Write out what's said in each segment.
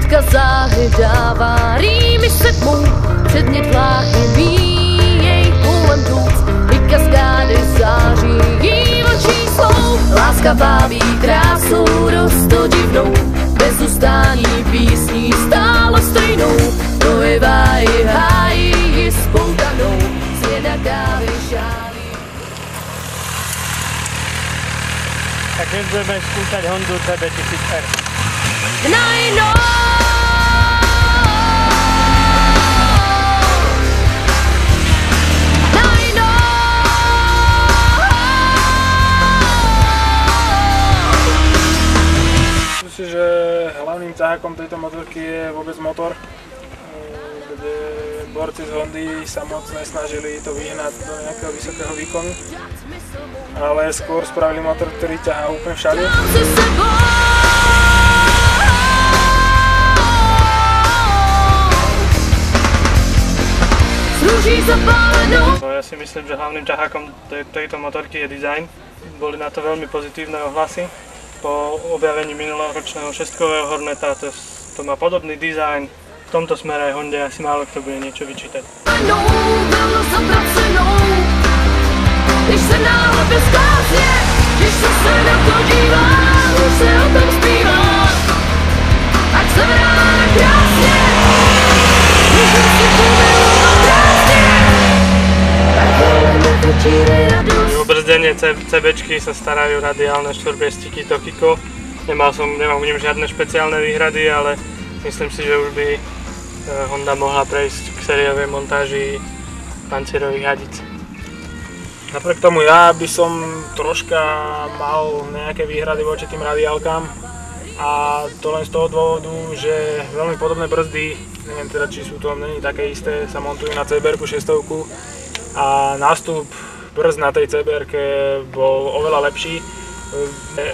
Vodka záhy dává rýmy se tmou, předně tláhy míjej kolem důc, i kaskády září jí očí slou. Láska vábí krásou roztodivnou, bez ustání písní stále stejnou, projevá i hájí ji spoutanou, zvěda kávy šálí. Tak dnes budeme skúšať Hondu CB1000R. Myslím si, že hlavným ťahákom tejto motorky je vôbec motor, kde borci z Hondy sa moc nesnažili to vyhnať do nejakého vysokého výkonu, ale skôr spravili motor, ktorý ťahá úplne všade. No, ja si myslím, že hlavným ťahákom tejto motorky je dizajn. Boli na to veľmi pozitívne ohlasy. Po objavení minuloročného šestkového Horneta to má podobný dizajn. V tomto smere aj Honde asi málo kto bude niečo vyčítať. Když se náhle zkázně, když se na to dívám, už se o tom zpívám, ať se vrána krásně, můžu si pomilovat krásně, tak volíme večíry radost. Obrzdenie CBčky sa starajú radiálne štvorpiestiky Tokiko. Nemám k nim žiadne špeciálne výhrady, ale myslím si, že už by Honda mohla prejsť k sériovej montáži pancierových hadic. Napriek tomu ja by som troška mal nejaké výhrady voči tým radiálkam a to len z toho dôvodu, že veľmi podobné brzdy, neviem teda či sú to není také isté, sa montujú na CBR-ku 600 a nástup brzd na tej CBR-ke bol oveľa lepší.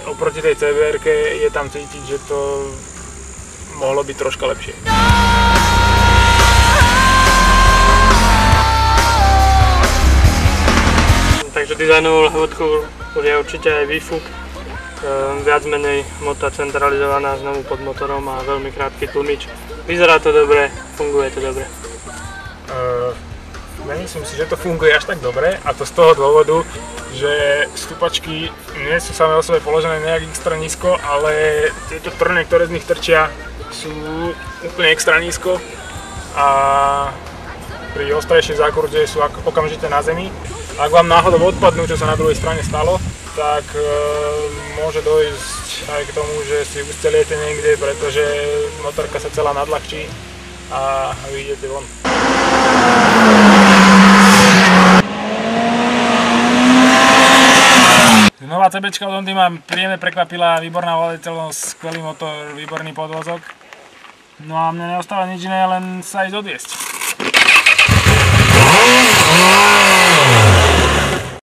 Oproti tej CBR-ke je tam cítiť, že to mohlo byť troška lepšie. Takže dizajnovú lehovodku je určite aj výfuk, viac menej mota centralizovaná znovu pod motorom a veľmi krátky tlmič. Vyzerá to dobre, funguje to dobre. Nemyslím si, že to funguje až tak dobre, a to z toho dôvodu, že stupačky nie sú samé o sebe položené nejak extra nízko, ale tieto trne, ktoré z nich trčia, sú úplne extra nízko a pri ostrejšej zákurde sú okamžite na zemi. Ak vám náhodou odpadnú, čo sa na druhej strane stalo, tak môže dojsť aj k tomu, že si usteliete niekde, pretože motorka sa celá nadľahčí a vyjdete von. Nová CBčka od Hondy ma príjemne prekvapila, výborná voliteľnosť, skvelý motor, výborný podvozok. No a mne neostáva nič iné, len sa ísť odviesť.